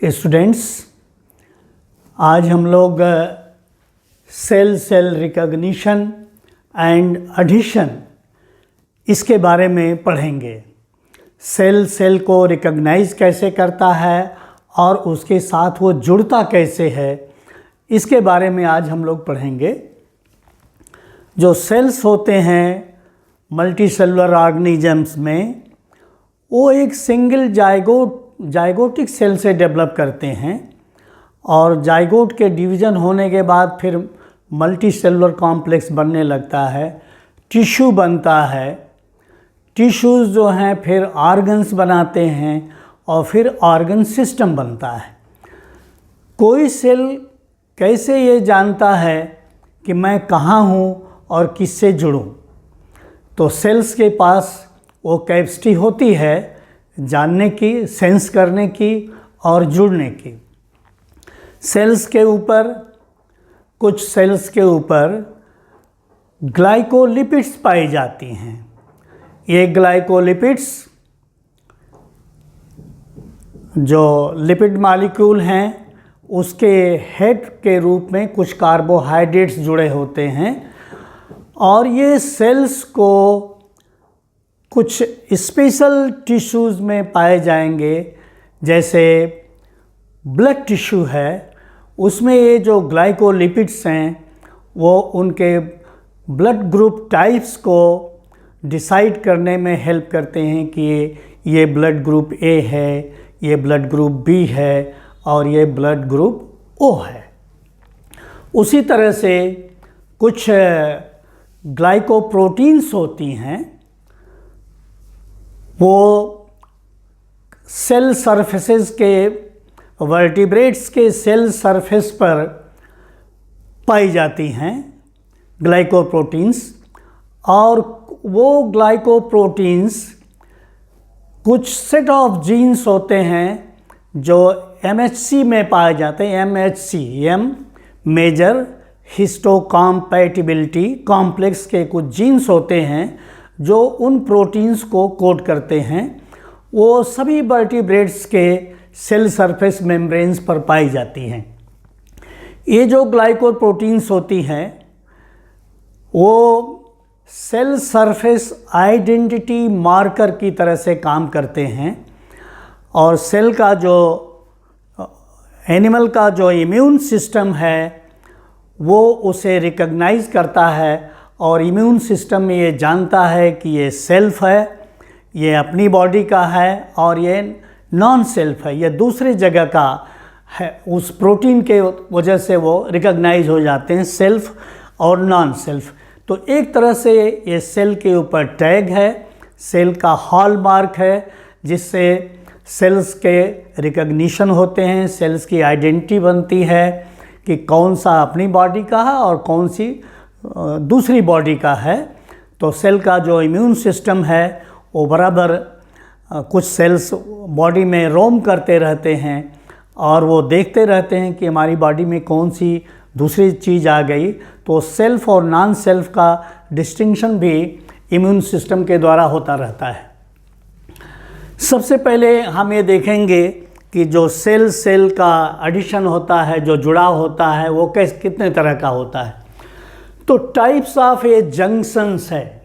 Students, आज हम लोग सेल रिकॉग्निशन एंड एडिशन इसके बारे में पढ़ेंगे। सेल को रिकॉग्नाइज कैसे करता है और उसके साथ वो जुड़ता कैसे है, इसके बारे में आज हम लोग पढ़ेंगे। जो सेल्स होते हैं मल्टी सेलुलर ऑर्गेनिजम्स में, वो एक सिंगल जाइगोटिक सेल से डेवलप करते हैं और जाइगोट के डिवीज़न होने के बाद फिर मल्टी सेलुलर कॉम्प्लेक्स बनने लगता है, टिश्यू बनता है। टिश्यूज़ जो हैं फिर ऑर्गन्स बनाते हैं और फिर ऑर्गन सिस्टम बनता है। कोई सेल कैसे ये जानता है कि मैं कहाँ हूँ और किससे जुड़ूँ? तो सेल्स के पास वो कैपेसिटी होती है जानने की, सेंस करने की और जुड़ने की। कुछ सेल्स के ऊपर ग्लाइकोलिपिड्स पाई जाती हैं। ये ग्लाइकोलिपिड्स जो लिपिड मॉलिक्यूल हैं उसके हेड के रूप में कुछ कार्बोहाइड्रेट्स जुड़े होते हैं और ये सेल्स को कुछ स्पेशल टिश्यूज़ में पाए जाएंगे। जैसे ब्लड टिश्यू है, उसमें ये जो ग्लाइकोलिपिड्स हैं वो उनके ब्लड ग्रुप टाइप्स को डिसाइड करने में हेल्प करते हैं कि ये ब्लड ग्रुप ए है, ये ब्लड ग्रुप बी है और ये ब्लड ग्रुप ओ है। उसी तरह से कुछ ग्लाइकोप्रोटीन्स होती हैं, वो सेल सरफेसेस के वर्टिब्रेट्स के सेल सरफेस पर पाई जाती हैं ग्लाइकोप्रोटीन्स। और वो ग्लाइकोप्रोटीन्स कुछ सेट ऑफ जीन्स होते हैं जो MHC में पाए जाते हैं। M मेजर हिस्टोकॉम्पैटिबिलिटी कॉम्प्लेक्स के कुछ जीन्स होते हैं जो उन प्रोटीन्स को कोड करते हैं। वो सभी वर्टिब्रेट्स के सेल सरफेस मेम्ब्रेन्स पर पाई जाती हैं। ये जो ग्लाइकोप्रोटीन्स होती हैं वो सेल सरफेस आइडेंटिटी मार्कर की तरह से काम करते हैं और सेल का जो एनिमल का जो इम्यून सिस्टम है वो उसे रिकॉग्नाइज करता है और इम्यून सिस्टम में ये जानता है कि ये सेल्फ है, ये अपनी बॉडी का है और ये नॉन सेल्फ है, ये दूसरी जगह का है। उस प्रोटीन के वजह से वो रिकॉग्नाइज हो जाते हैं, सेल्फ और नॉन सेल्फ। तो एक तरह से ये सेल के ऊपर टैग है, सेल का हॉलमार्क है, जिससे सेल्स के रिकॉग्निशन होते हैं, सेल्स की आइडेंटिटी बनती है कि कौन सा अपनी बॉडी का है और कौन सी दूसरी बॉडी का है। तो सेल का जो इम्यून सिस्टम है वो बराबर कुछ सेल्स बॉडी में रोम करते रहते हैं और वो देखते रहते हैं कि हमारी बॉडी में कौन सी दूसरी चीज़ आ गई। तो सेल्फ और नॉन सेल्फ का डिस्टिंक्शन भी इम्यून सिस्टम के द्वारा होता रहता है। सबसे पहले हम ये देखेंगे कि जो सेल का एडिशन होता है, जो जुड़ाव होता है, वो कितने तरह का होता है। तो टाइप्स ऑफ ए जंक्शंस है।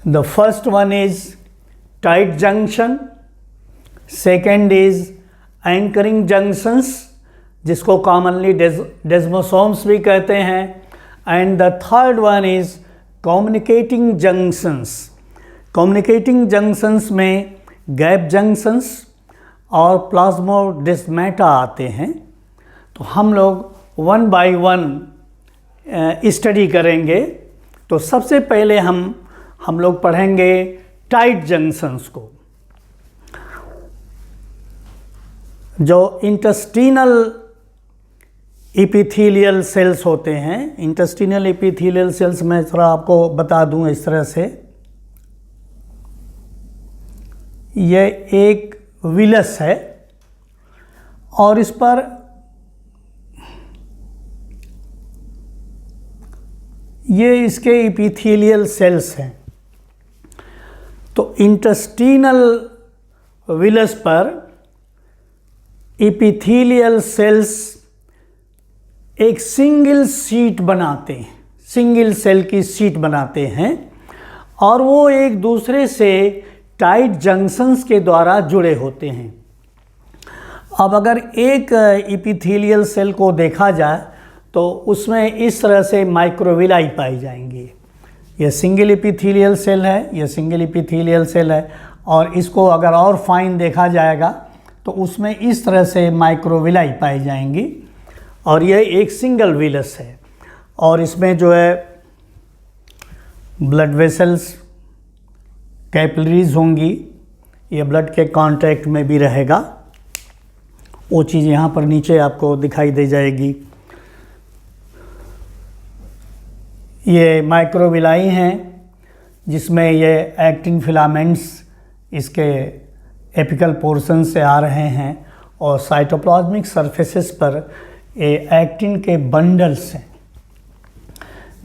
The first one is tight junction, second is anchoring junctions जिसको कॉमनली डेस्मोसोम्स भी कहते हैं, and the third one is communicating junctions. Communicating junctions में गैप जंक्शंस और प्लाज्मोडेस्माटा आते हैं। तो हम लोग वन बाय वन स्टडी करेंगे। तो सबसे पहले हम लोग पढ़ेंगे टाइट जंक्शंस को। जो इंटेस्टिनल एपिथेलियल सेल्स होते हैं, इंटेस्टिनल एपिथेलियल सेल्स मैं थोड़ा आपको बता दूं इस तरह से। यह एक विलस है और इस पर ये इसके एपिथेलियल सेल्स हैं। तो इंटेस्टिनल विलस पर एपिथेलियल सेल्स एक सिंगल शीट बनाते हैं, सिंगल सेल की शीट बनाते हैं और वो एक दूसरे से टाइट जंक्शंस के द्वारा जुड़े होते हैं। अब अगर एक एपिथेलियल सेल को देखा जाए तो उसमें इस तरह से माइक्रोविलाई पाई जाएंगी। यह सिंगल एपिथेलियल सेल है, यह सिंगल एपिथेलियल सेल है, और इसको अगर और फाइन देखा जाएगा तो उसमें इस तरह से माइक्रोविलाई पाई जाएंगी और यह एक सिंगल विलस है। और इसमें जो है ब्लड वेसल्स, कैपिलरीज होंगी, ये ब्लड के कांटेक्ट में भी रहेगा, वो चीज़ यहाँ पर नीचे आपको दिखाई दे जाएगी। ये माइक्रोविलाई हैं जिसमें ये एक्टिन फिलामेंट्स इसके एपिकल पोर्शन से आ रहे हैं और साइटोप्लाज्मिक सरफेसेस पर ये एक्टिन के बंडल्स हैं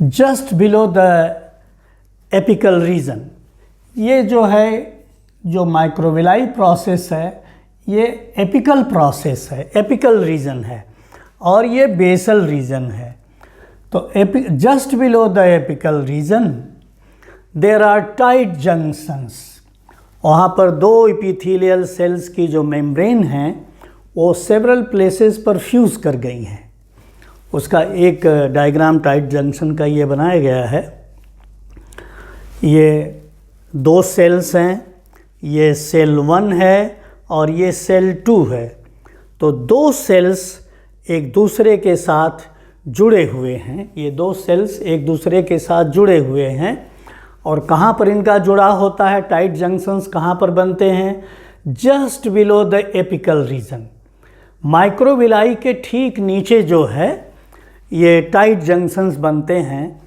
just below the apical region. ये जो है, जो माइक्रोविलाई प्रोसेस है, ये एपिकल प्रोसेस है, एपिकल रीजन है और ये बेसल रीजन है। तो just below the apical region there are tight junctions. वहाँ पर दो एपिथेलियल सेल्स की जो मेम्ब्रेन हैं वो सेवरल प्लेसेस पर फ्यूज़ कर गई हैं। उसका एक डायग्राम टाइट जंक्शन का ये बनाया गया है। ये दो सेल्स हैं, ये सेल 1 है और ये सेल 2 है। तो दो सेल्स एक दूसरे के साथ जुड़े हुए हैं, ये दो सेल्स एक दूसरे के साथ जुड़े हुए हैं। और कहाँ पर इनका जुड़ा होता है, टाइट जंक्शंस कहाँ पर बनते हैं? Just below the apical region. Microvilli के ठीक नीचे जो है ये टाइट जंक्शंस बनते हैं।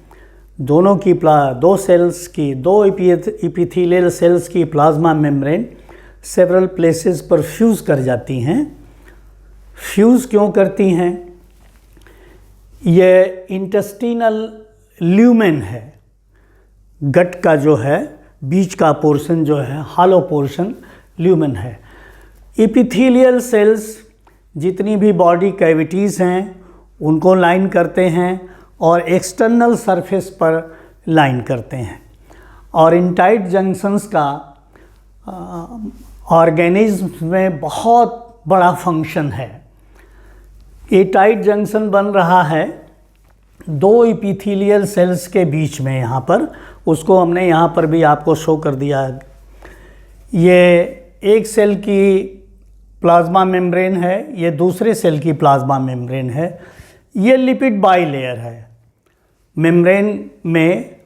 दोनों की दो सेल्स की, दो एपिथेलियल सेल्स की प्लाज्मा मेम्ब्रेन सेवरल प्लेसेस पर फ्यूज़ कर जाती हैं। फ्यूज़ क्यों करती हैं? ये इंटेस्टिनल ल्यूमेन है, गट का जो है बीच का पोर्शन जो है, हॉलो पोर्शन ल्यूमेन है। एपिथेलियल सेल्स जितनी भी बॉडी कैविटीज़ हैं उनको लाइन करते हैं और एक्सटर्नल सरफेस पर लाइन करते हैं। और इन टाइट जंक्शंस का ऑर्गेनिज्म में बहुत बड़ा फंक्शन है। ये टाइट जंक्शन बन रहा है दो एपिथेलियल सेल्स के बीच में, यहाँ पर उसको हमने यहाँ पर भी आपको शो कर दिया है। ये एक सेल की प्लाज्मा मेम्ब्रेन है, ये दूसरे सेल की प्लाज्मा मेम्ब्रेन है। ये लिपिड बाइलेयर है। मेम्ब्रेन में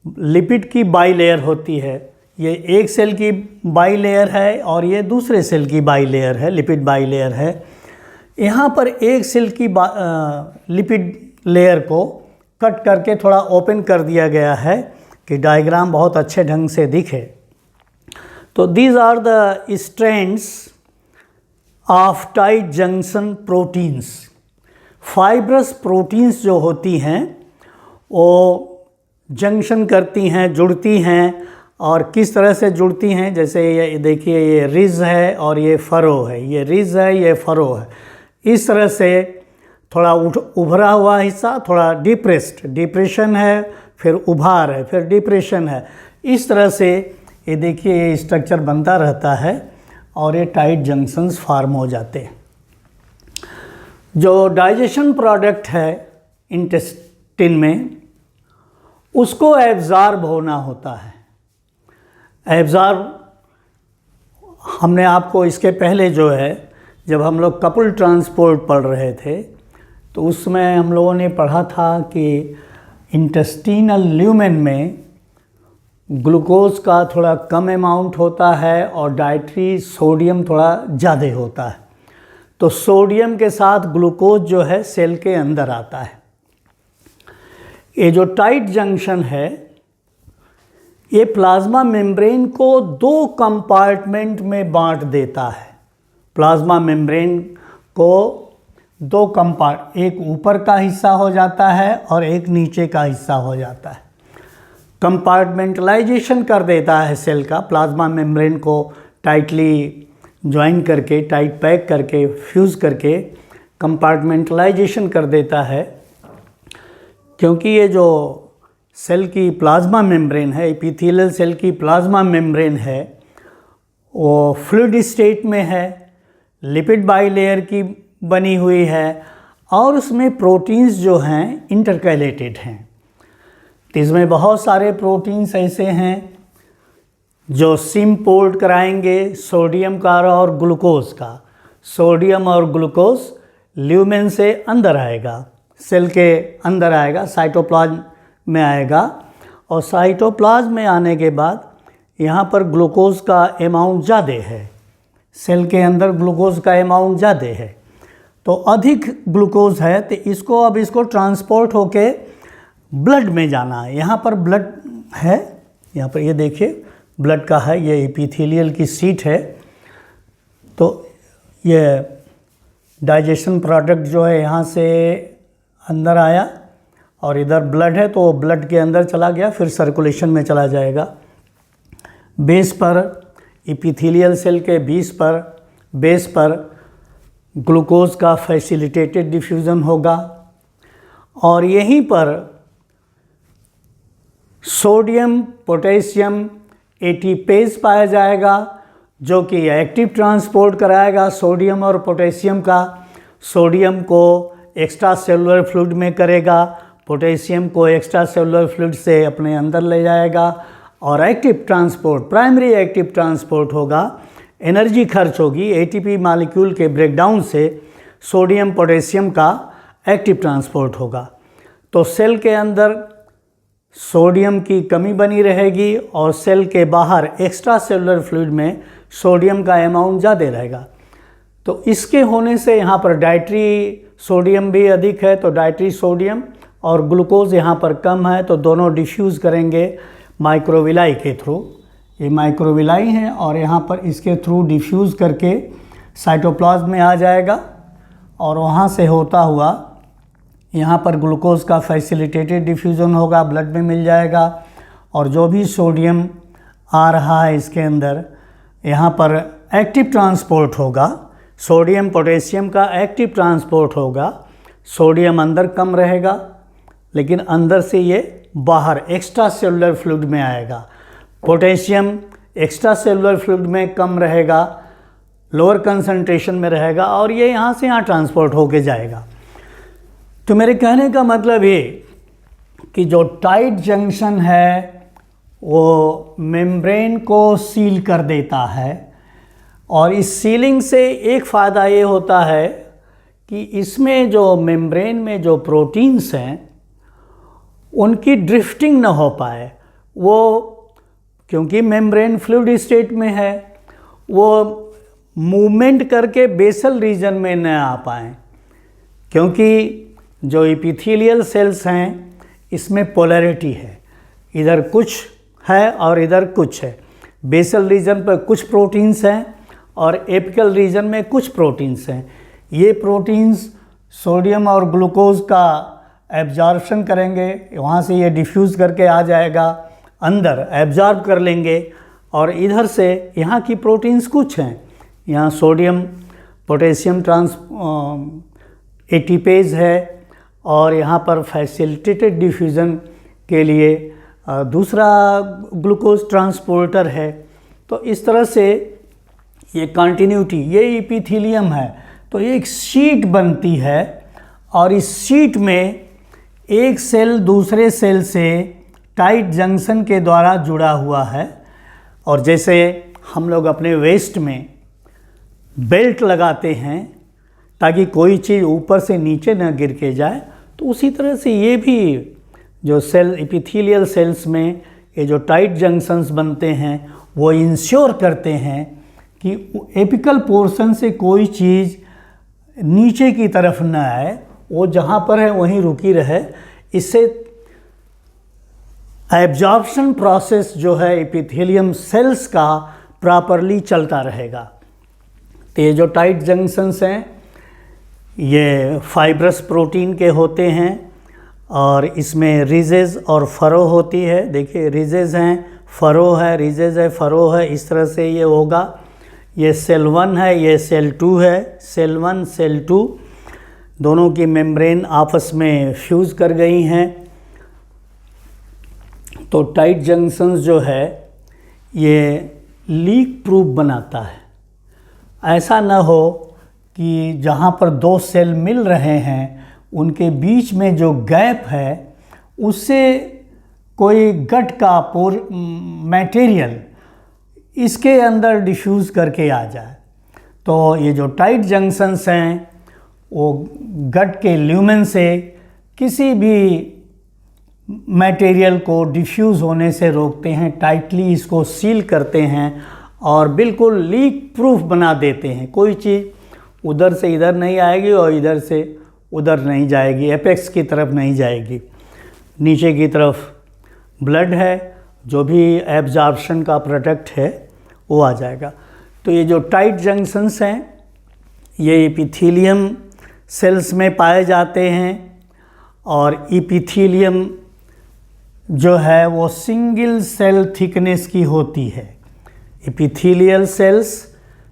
लिपिड की बाइलेयर होती है। ये एक सेल की बाइलेयर है और ये दूसरे सेल की बाइलेयर है, लिपिड बाइलेयर है। यहाँ पर एक सेल की लिपिड लेयर को कट करके थोड़ा ओपन कर दिया गया है कि डायग्राम बहुत अच्छे ढंग से दिखे। तो these are the strands of tight junction proteins. Fibrous proteins जो होती हैं वो जंक्शन करती हैं, जुड़ती हैं। और किस तरह से जुड़ती हैं? जैसे ये देखिए, ये रिज है और ये फरो है, ये रिज है, ये फरो है। इस तरह से थोड़ा उभरा हुआ हिस्सा, थोड़ा डिप्रेशन है, फिर उभार है, फिर डिप्रेशन है। इस तरह से ये देखिए ये स्ट्रक्चर बनता रहता है और ये टाइट जंक्शंस फार्म हो जाते हैं। जो डाइजेशन प्रोडक्ट है इंटेस्टिन में, उसको एब्जॉर्ब होना होता है। एब्जॉर्ब हमने आपको इसके पहले जो है, जब हम लोग कपल ट्रांसपोर्ट पढ़ रहे थे तो उसमें हम लोगों ने पढ़ा था कि इंटेस्टिनल ल्यूमेन में ग्लूकोज का थोड़ा कम अमाउंट होता है और डाइटरी सोडियम थोड़ा ज़्यादा होता है। तो सोडियम के साथ ग्लूकोज जो है सेल के अंदर आता है। ये जो टाइट जंक्शन है ये प्लाज्मा मेम्ब्रेन को दो कंपार्टमेंट में बांट देता है। प्लाज्मा मेम्ब्रेन को दो एक ऊपर का हिस्सा हो जाता है और एक नीचे का हिस्सा हो जाता है। कंपार्टमेंटलाइजेशन कर देता है सेल का, प्लाज्मा मेम्ब्रेन को टाइटली ज्वाइन करके, टाइट पैक करके, फ्यूज़ करके कंपार्टमेंटलाइजेशन कर देता है। क्योंकि ये जो सेल की प्लाज्मा मेम्ब्रेन है, एपिथेलियल सेल की प्लाज्मा मेम्ब्रेन है, वो फ्लूइड स्टेट में है, लिपिड बाइलेयर की बनी हुई है और उसमें प्रोटीन्स जो हैं इंटरकैलेटेड हैं। तो इसमें बहुत सारे प्रोटीन्स ऐसे हैं जो सिम्पोर्ट कराएंगे सोडियम का और ग्लूकोज का। सोडियम और ग्लूकोज ल्यूमेन से अंदर आएगा, सेल के अंदर आएगा, साइटोप्लाज्म में आएगा और साइटोप्लाज्म में आने के बाद यहाँ पर ग्लूकोज का अमाउंट ज़्यादा है, सेल के अंदर ग्लूकोज का अमाउंट ज़्यादा है, तो अधिक ग्लूकोज है तो इसको ट्रांसपोर्ट होके ब्लड में जाना है। यहाँ पर ब्लड है, यहाँ पर ये देखिए ब्लड का है, ये एपिथेलियल की सीट है। तो ये डाइजेशन प्रोडक्ट जो है यहाँ से अंदर आया और इधर ब्लड है तो वो ब्लड के अंदर चला गया, फिर सर्कुलेशन में चला जाएगा। बेस पर एपिथेलियल सेल के बेस पर ग्लूकोज का फैसिलिटेटेड डिफ्यूज़न होगा और यहीं पर सोडियम पोटेशियम एटीपेज पाया जाएगा जो कि एक्टिव ट्रांसपोर्ट कराएगा सोडियम और पोटेशियम का। सोडियम को एक्स्ट्रा सेलुलर फ्लूइड में करेगा, पोटेशियम को एक्स्ट्रा सेलुलर फ्लूइड से अपने अंदर ले जाएगा और active transport, primary active transport होगा। एनर्जी खर्च होगी एटीपी मॉलिक्यूल के ब्रेकडाउन से, सोडियम पोटेशियम का एक्टिव ट्रांसपोर्ट होगा। तो सेल के अंदर सोडियम की कमी बनी रहेगी और सेल के बाहर एक्स्ट्रा सेलुलर फ्लूइड में सोडियम का अमाउंट ज़्यादा रहेगा। तो इसके होने से यहाँ पर डाइटरी सोडियम भी अधिक है, तो डाइटरी सोडियम और ग्लूकोज यहाँ पर कम है, तो दोनों डिफ्यूज़ करेंगे माइक्रोविलाई के थ्रू। ये माइक्रोविलाई हैं और यहाँ पर इसके थ्रू डिफ्यूज़ करके साइटोप्लाज्म में आ जाएगा और वहाँ से होता हुआ यहाँ पर ग्लूकोज का फैसिलिटेटेड डिफ्यूज़न होगा, ब्लड में मिल जाएगा और जो भी सोडियम आ रहा है इसके अंदर यहाँ पर एक्टिव ट्रांसपोर्ट होगा, सोडियम पोटेशियम का एक्टिव ट्रांसपोर्ट होगा। सोडियम अंदर कम रहेगा लेकिन अंदर से ये बाहर एक्स्ट्रा सेलुलर फ्लूइड में आएगा। पोटेशियम एक्स्ट्रा सेलुलर फ्लूइड में कम रहेगा, लोअर कंसंट्रेशन में रहेगा और ये यहाँ से यहाँ ट्रांसपोर्ट होके जाएगा। तो मेरे कहने का मतलब ये कि जो टाइट जंक्शन है वो मेम्ब्रेन को सील कर देता है और इस सीलिंग से एक फ़ायदा ये होता है कि इसमें जो मेम्ब्रेन में जो प्रोटीन्स हैं उनकी ड्रिफ्टिंग ना हो पाए। वो क्योंकि मेम्ब्रेन फ्लूइड स्टेट में है, वो मूवमेंट करके बेसल रीजन में न आ पाएँ, क्योंकि जो एपिथेलियल सेल्स हैं इसमें पोलैरिटी है, इधर कुछ है और इधर कुछ है। बेसल रीजन पर कुछ प्रोटीन्स हैं और एपिकल रीजन में कुछ प्रोटीन्स हैं। ये प्रोटीन्स सोडियम और ग्लूकोज का एब्जॉर्प्शन करेंगे, वहाँ से ये डिफ्यूज़ करके आ जाएगा, अंदर एब्जॉर्ब कर लेंगे और इधर से यहाँ की प्रोटीन्स कुछ हैं। यहाँ सोडियम पोटेशियम एटीपेज है और यहाँ पर फैसिलिटेटेड डिफ्यूज़न के लिए दूसरा ग्लूकोज ट्रांसपोर्टर है। तो इस तरह से ये कंटिन्यूटी, ये एपिथेलियम है तो एक शीट बनती है और इस शीट में एक सेल दूसरे सेल से टाइट जंक्शन के द्वारा जुड़ा हुआ है। और जैसे हम लोग अपने वेस्ट में बेल्ट लगाते हैं ताकि कोई चीज़ ऊपर से नीचे न गिर के जाए, तो उसी तरह से ये भी जो सेल एपिथेलियल सेल्स में ये जो टाइट जंक्शंस बनते हैं वो इंश्योर करते हैं कि एपिकल पोर्शन से कोई चीज़ नीचे की तरफ न आए, वो जहाँ पर है वहीं रुकी रहे। इससे एब्जॉर्प्शन प्रोसेस जो है एपिथेलियम सेल्स का प्रॉपरली चलता रहेगा। तो ये जो टाइट जंक्शंस हैं ये फाइब्रस प्रोटीन के होते हैं और इसमें रिजेज और फरो होती है। देखिए रिजेज हैं, फरो है, रिजेज है, फरो है, इस तरह से ये होगा। ये सेल 1 है, ये सेल 2 है। सेल 1 सेल 2 दोनों की मेम्ब्रेन आपस में फ्यूज़ कर गई हैं। तो टाइट जंक्शंस जो है ये लीक प्रूफ बनाता है। ऐसा न हो कि जहाँ पर दो सेल मिल रहे हैं उनके बीच में जो गैप है उससे कोई गट का मटेरियल इसके अंदर डिफ्यूज़ करके आ जाए। तो ये जो टाइट जंक्शंस हैं वो गट के ल्यूमेन से किसी भी मटेरियल को डिफ्यूज़ होने से रोकते हैं, टाइटली इसको सील करते हैं और बिल्कुल लीक प्रूफ बना देते हैं। कोई चीज़ उधर से इधर नहीं आएगी और इधर से उधर नहीं जाएगी, एपेक्स की तरफ नहीं जाएगी। नीचे की तरफ ब्लड है, जो भी एब्जॉर्प्शन का प्रोडक्ट है वो आ जाएगा। तो ये जो टाइट जंक्शंस हैं ये एपिथेलियम सेल्स में पाए जाते हैं और एपिथेलियम जो है वो सिंगल सेल थिकनेस की होती है। Epithelial cells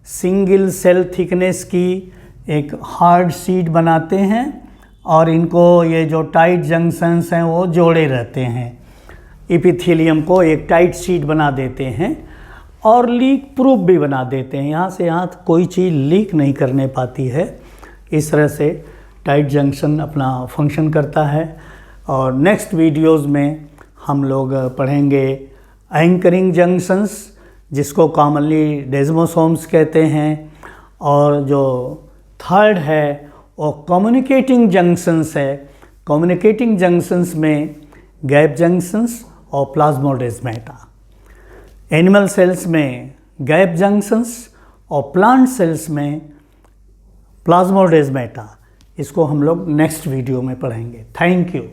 single cell thickness की एक हार्ड शीट बनाते हैं और इनको ये जो टाइट जंक्शंस हैं वो जोड़े रहते हैं, एपिथेलियम को एक टाइट शीट बना देते हैं और लीक प्रूफ भी बना देते हैं। यहाँ से यहाँ कोई चीज़ लीक नहीं करने पाती है। इस तरह से टाइट जंक्शन अपना फंक्शन करता है। और नेक्स्ट वीडियोज़ में हम लोग पढ़ेंगे एंकरिंग जंक्शंस, जिसको कॉमनली डेस्मोसोम्स कहते हैं, और जो थर्ड है वो कम्युनिकेटिंग जंक्शंस है। कम्युनिकेटिंग जंक्शंस में गैप जंक्शंस और प्लाज्मोडेस्माटा। एनिमल सेल्स में गैप जंक्शंस और प्लांट सेल्स में प्लाज्मोडेस्माटा। इसको हम लोग नेक्स्ट वीडियो में पढ़ेंगे। Thank you.